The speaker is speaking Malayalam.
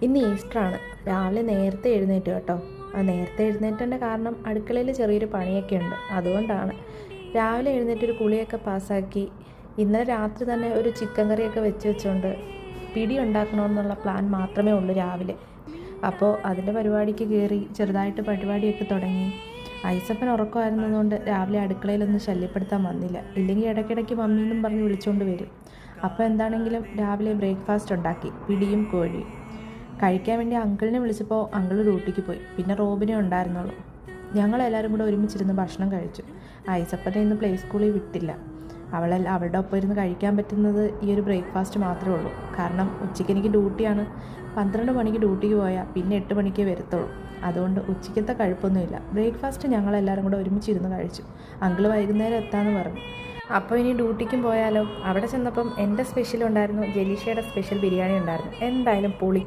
ഇന്ന് ഈസ്റ്ററാണ്. രാവിലെ നേരത്തെ എഴുന്നേറ്റു കേട്ടോ. നേരത്തെ എഴുന്നേറ്റതിൻ്റെ കാരണം അടുക്കളയിൽ ചെറിയൊരു പണിയൊക്കെ ഉണ്ട്, അതുകൊണ്ടാണ്. രാവിലെ എഴുന്നേറ്റൊരു കുളിയൊക്കെ പാസ്സാക്കി ഇന്നലെ രാത്രി തന്നെ ഒരു ചിക്കൻ കറിയൊക്കെ വെച്ചുകൊണ്ട് പിടി ഉണ്ടാക്കണമെന്നുള്ള പ്ലാൻ മാത്രമേ ഉള്ളൂ രാവിലെ. അപ്പോൾ അതിൻ്റെ പരിപാടിക്ക് കയറി ചെറുതായിട്ട് പരിപാടിയൊക്കെ തുടങ്ങി. ഐസപ്പൻ ഉറക്കമായിരുന്നതുകൊണ്ട് രാവിലെ അടുക്കളയിലൊന്നും ശല്യപ്പെടുത്താൻ വന്നില്ല. ഇല്ലെങ്കിൽ ഇടയ്ക്കിടയ്ക്ക് മമ്മീന്നും പറഞ്ഞ് വിളിച്ചുകൊണ്ട് വരും. അപ്പോൾ എന്താണെങ്കിലും രാവിലെ ബ്രേക്ക്ഫാസ്റ്റ് ഉണ്ടാക്കി, പിടിയും കോഴിയും. കഴിക്കാൻ വേണ്ടി അങ്കിളിനെ വിളിച്ചപ്പോൾ അങ്കിൾ ഡ്യൂട്ടിക്ക് പോയി. പിന്നെ റോബിനെ ഉണ്ടായിരുന്നുള്ളൂ. ഞങ്ങളെല്ലാവരും കൂടെ ഒരുമിച്ചിരുന്ന് ഭക്ഷണം കഴിച്ചു. ഐസപ്പനെ ഇന്ന് പ്ലേ സ്കൂളിൽ വിട്ടില്ല. അവളുടെ ഒപ്പം ഇരുന്ന് കഴിക്കാൻ പറ്റുന്നത് ഈ ഒരു ബ്രേക്ക്ഫാസ്റ്റ് മാത്രമേ ഉള്ളൂ. കാരണം ഉച്ചയ്ക്ക് എനിക്ക് ഡ്യൂട്ടിയാണ്. 12 മണിക്ക് ഡ്യൂട്ടിക്ക് പോയാൽ പിന്നെ 8 മണിക്കേ വരത്തുള്ളൂ. അതുകൊണ്ട് ഉച്ചയ്ക്കത്തെ കഴിപ്പൊന്നുമില്ല. ബ്രേക്ക്ഫാസ്റ്റ് ഞങ്ങളെല്ലാവരും കൂടെ ഒരുമിച്ചിരുന്ന് കഴിച്ചു. അങ്കിൾ വൈകുന്നേരം എത്താമെന്ന് പറഞ്ഞു. അപ്പോൾ ഇനി ഡ്യൂട്ടിക്കും പോയാലോ. അവിടെ ചെന്നപ്പം എൻ്റെ സ്പെഷ്യൽ ഉണ്ടായിരുന്നു, ജലീഷയുടെ സ്പെഷ്യൽ ബിരിയാണി ഉണ്ടായിരുന്നു. എന്തായാലും പൊളി.